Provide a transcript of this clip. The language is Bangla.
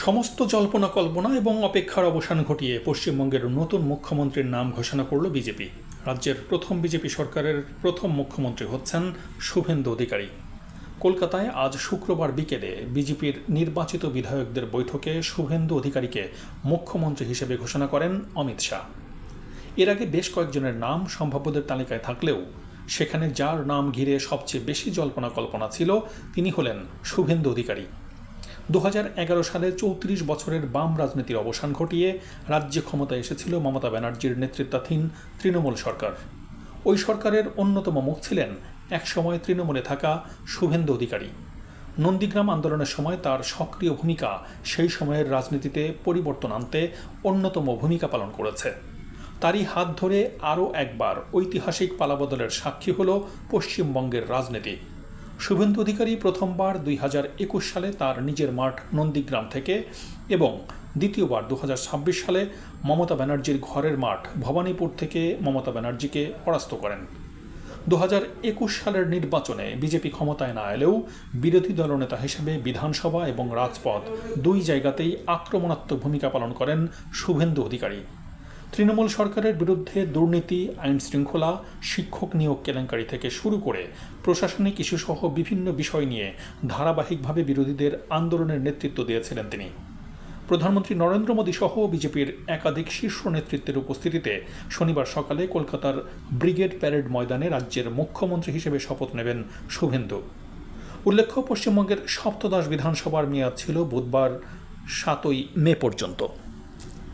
সমস্ত জল্পনা কল্পনা এবং অপেক্ষার অবসান ঘটিয়ে পশ্চিমবঙ্গের নতুন মুখ্যমন্ত্রীর নাম ঘোষণা করল বিজেপি। রাজ্যের প্রথম বিজেপি সরকারের প্রথম মুখ্যমন্ত্রী হচ্ছেন শুভেন্দু অধিকারী। কলকাতায় আজ শুক্রবার বিকেলে বিজেপির নির্বাচিত বিধায়কদের বৈঠকে শুভেন্দু অধিকারীকে মুখ্যমন্ত্রী হিসেবে ঘোষণা করেন অমিত শাহ। এর আগে বেশ কয়েকজনের নাম সম্ভাব্যদের তালিকায় থাকলেও সেখানে যার নাম ঘিরে সবচেয়ে বেশি জল্পনা কল্পনা ছিল তিনি হলেন শুভেন্দু অধিকারী। 2011 সালে 34 বছরের বাম রাজনীতির অবসান ঘটিয়ে রাজ্যে ক্ষমতায় এসেছিল মমতা ব্যানার্জির নেতৃত্বাধীন তৃণমূল সরকার। ওই সরকারের অন্যতম মুখ ছিলেন একসময় তৃণমূলে থাকা শুভেন্দু অধিকারী। নন্দীগ্রাম আন্দোলনের সময় তার সক্রিয় ভূমিকা সেই সময়ের রাজনীতিতে পরিবর্তন আনতে অন্যতম ভূমিকা পালন করেছে। তারই হাত ধরে আরও একবার ঐতিহাসিক পালাবদলের সাক্ষী হল পশ্চিমবঙ্গের রাজনীতি। শুভেন্দু অধিকারী প্রথমবার 2021 সালে তার নিজের মাঠ নন্দীগ্রাম থেকে এবং দ্বিতীয়বার 2026 সালে মমতা ব্যানার্জির ঘরের মাঠ ভবানীপুর থেকে মমতা ব্যানার্জিকে পরাস্ত করেন। 2021 সালের নির্বাচনে বিজেপি ক্ষমতায় না এলেও বিরোধী দলনেতা হিসেবে বিধানসভা এবং রাজপথ দুই জায়গাতেই আক্রমণাত্মক ভূমিকা পালন করেন শুভেন্দু অধিকারী। তৃণমূল সরকারের বিরুদ্ধে দুর্নীতি, আইন শৃঙ্খলা, শিক্ষক নিয়োগ কেলেঙ্কারি থেকে শুরু করে প্রশাসনিক ইস্যুসহ বিভিন্ন বিষয় নিয়ে ধারাবাহিকভাবে বিরোধীদের আন্দোলনের নেতৃত্ব দিয়েছিলেন তিনি। প্রধানমন্ত্রী নরেন্দ্র মোদী সহ বিজেপির একাধিক শীর্ষ নেতৃত্বের উপস্থিতিতে শনিবার সকালে কলকাতার ব্রিগেড প্যারেড ময়দানে রাজ্যের মুখ্যমন্ত্রী হিসেবে শপথ নেবেন শুভেন্দু। উল্লেখ্য, পশ্চিমবঙ্গের সপ্তদশ বিধানসভার মেয়াদ ছিল বুধবার 7 মে পর্যন্ত।